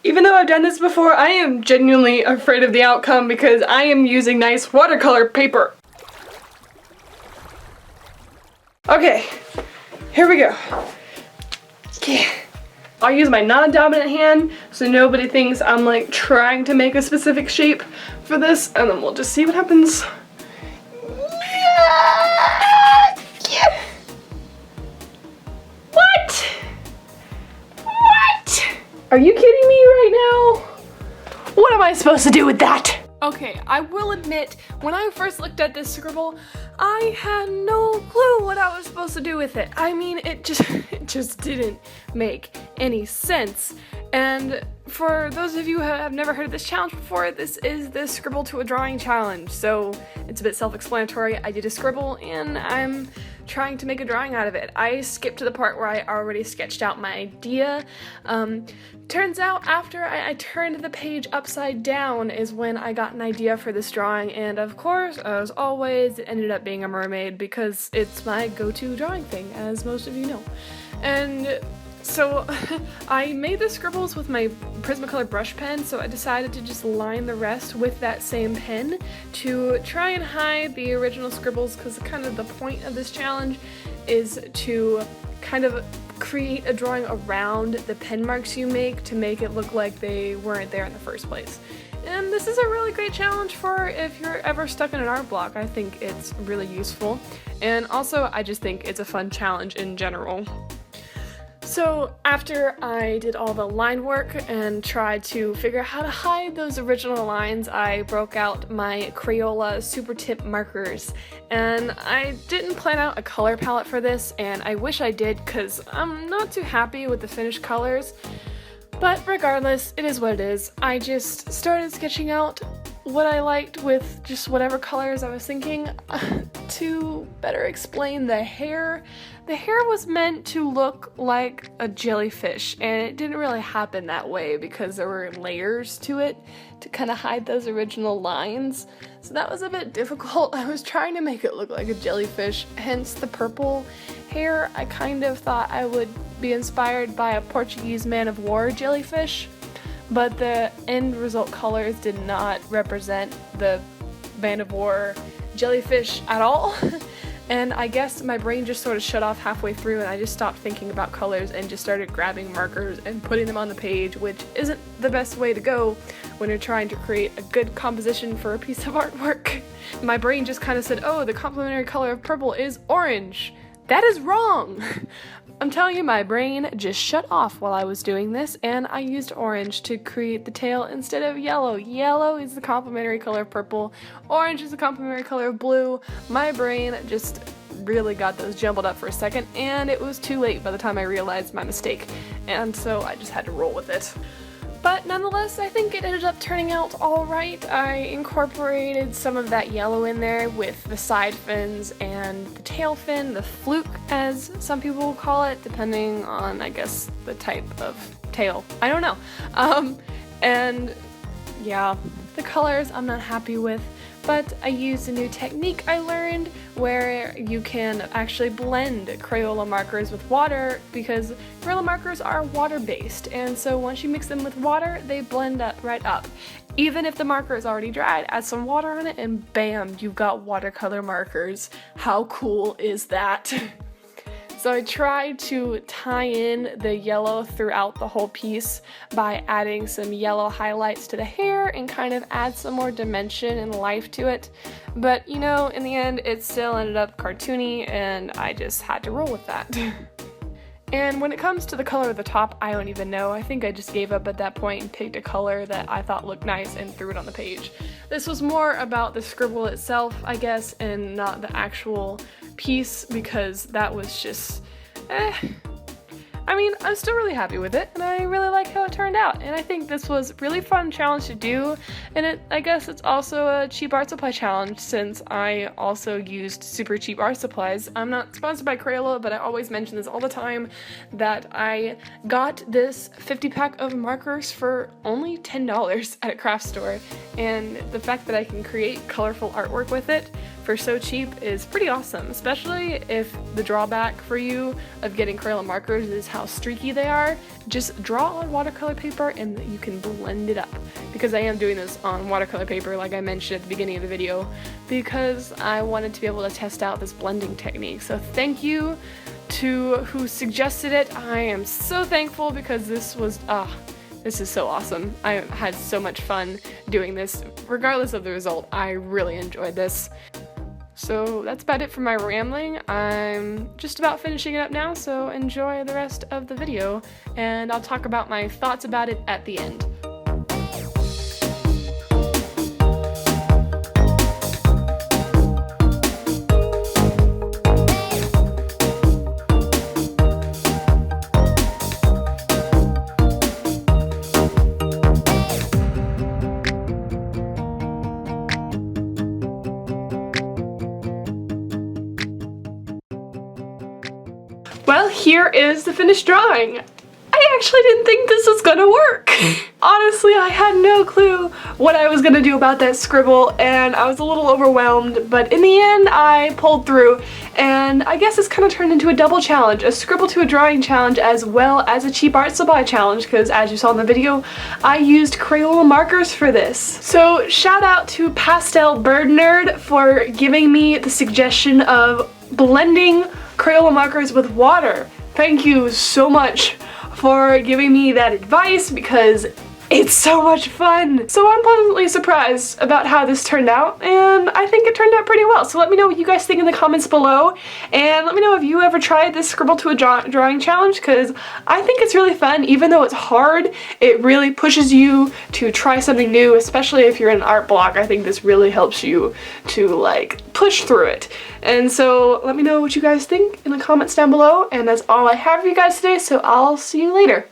Even though I've done this before, I am genuinely afraid of the outcome because I am using nice watercolor paper. Okay, here we go. Yeah. I'll use my non-dominant hand so nobody thinks I'm like trying to make a specific shape for this, and then we'll just see what happens. Yeah. What? What? Are you kidding me right now? What am I supposed to do with that? Okay, I will admit, when I first looked at this scribble, I had no clue what I was supposed to do with it. I mean, it just didn't make any sense. And for those of you who have never heard of this challenge before, this is the Scribble to a Drawing challenge. So it's a bit self-explanatory. I did a scribble and I'm trying to make a drawing out of it. I skipped to the part where I already sketched out my idea. Turns out after I turned the page upside down is when I got an idea for this drawing, and of course, as always, it ended up being a mermaid because it's my go-to drawing thing, as most of you know. And so I made the scribbles with my Prismacolor brush pen, so I decided to just line the rest with that same pen to try and hide the original scribbles, because kind of the point of this challenge is to kind of create a drawing around the pen marks you make to make it look like they weren't there in the first place. And this is a really great challenge for if you're ever stuck in an art block. I think it's really useful. And also, I just think it's a fun challenge in general. So after I did all the line work and tried to figure out how to hide those original lines, I broke out my Crayola Super Tip markers. And I didn't plan out a color palette for this, and I wish I did because I'm not too happy with the finished colors. But regardless, it is what it is. I just started sketching out what I liked with just whatever colors I was thinking. To better explain the hair was meant to look like a jellyfish, and it didn't really happen that way because there were layers to it to kind of hide those original lines. So that was a bit difficult. I was trying to make it look like a jellyfish, hence the purple hair. I kind of thought I would be inspired by a Portuguese man-of-war jellyfish, but the end result colors did not represent the man-of-war jellyfish at all. And I guess my brain just sort of shut off halfway through, and I just stopped thinking about colors and just started grabbing markers and putting them on the page, which isn't the best way to go when you're trying to create a good composition for a piece of artwork. My brain just kind of said, oh, the complementary color of purple is orange. That is wrong! I'm telling you, my brain just shut off while I was doing this, and I used orange to create the tail instead of yellow. Yellow is the complementary color of purple, orange is the complementary color of blue. My brain just really got those jumbled up for a second, and it was too late by the time I realized my mistake, and so I just had to roll with it. But nonetheless, I think it ended up turning out alright. I incorporated some of that yellow in there with the side fins and the tail fin, the fluke as some people will call it, depending on, I guess, the type of tail. I don't know. And yeah, the colors I'm not happy with, but I used a new technique I learned where you can actually blend Crayola markers with water, because Crayola markers are water-based, and so once you mix them with water, they blend right up. Even if the marker is already dried, add some water on it and bam, you've got watercolor markers. How cool is that? So I tried to tie in the yellow throughout the whole piece by adding some yellow highlights to the hair and kind of add some more dimension and life to it. But you know, in the end, it still ended up cartoony, and I just had to roll with that. And when it comes to the color of the top, I don't even know. I think I just gave up at that point and picked a color that I thought looked nice and threw it on the page. This was more about the scribble itself, I guess, and not the actual piece, because that was just, I mean, I'm still really happy with it, and I really like how it turned out, and I think this was a really fun challenge to do, and I guess it's also a cheap art supply challenge, since I also used super cheap art supplies. I'm not sponsored by Crayola, but I always mention this all the time, that I got this 50-pack of markers for only $10 at a craft store, and the fact that I can create colorful artwork with it for so cheap is pretty awesome, especially if the drawback for you of getting Crayola markers is how streaky they are, just draw on watercolor paper and you can blend it up. Because I am doing this on watercolor paper, like I mentioned at the beginning of the video, because I wanted to be able to test out this blending technique. So thank you to who suggested it. I am so thankful because this is so awesome. I had so much fun doing this. Regardless of the result, I really enjoyed this. So that's about it for my rambling. I'm just about finishing it up now, so enjoy the rest of the video, and I'll talk about my thoughts about it at the end. Well, here is the finished drawing. I actually didn't think this was gonna work. Honestly, I had no clue what I was gonna do about that scribble, and I was a little overwhelmed, but in the end, I pulled through, and I guess it's kind of turned into a double challenge, a scribble to a drawing challenge as well as a cheap art supply challenge, because as you saw in the video, I used Crayola markers for this. So shout out to Pastel Bird Nerd for giving me the suggestion of blending Crayola markers with water. Thank you so much for giving me that advice because it's so much fun. So I'm pleasantly surprised about how this turned out, and I think it turned out pretty well. So let me know what you guys think in the comments below, and let me know if you ever tried this scribble to a drawing challenge, because I think it's really fun. Even though it's hard, it really pushes you to try something new, especially if you're in an art block. I think this really helps you to like push through it. And so let me know what you guys think in the comments down below, and that's all I have for you guys today, so I'll see you later.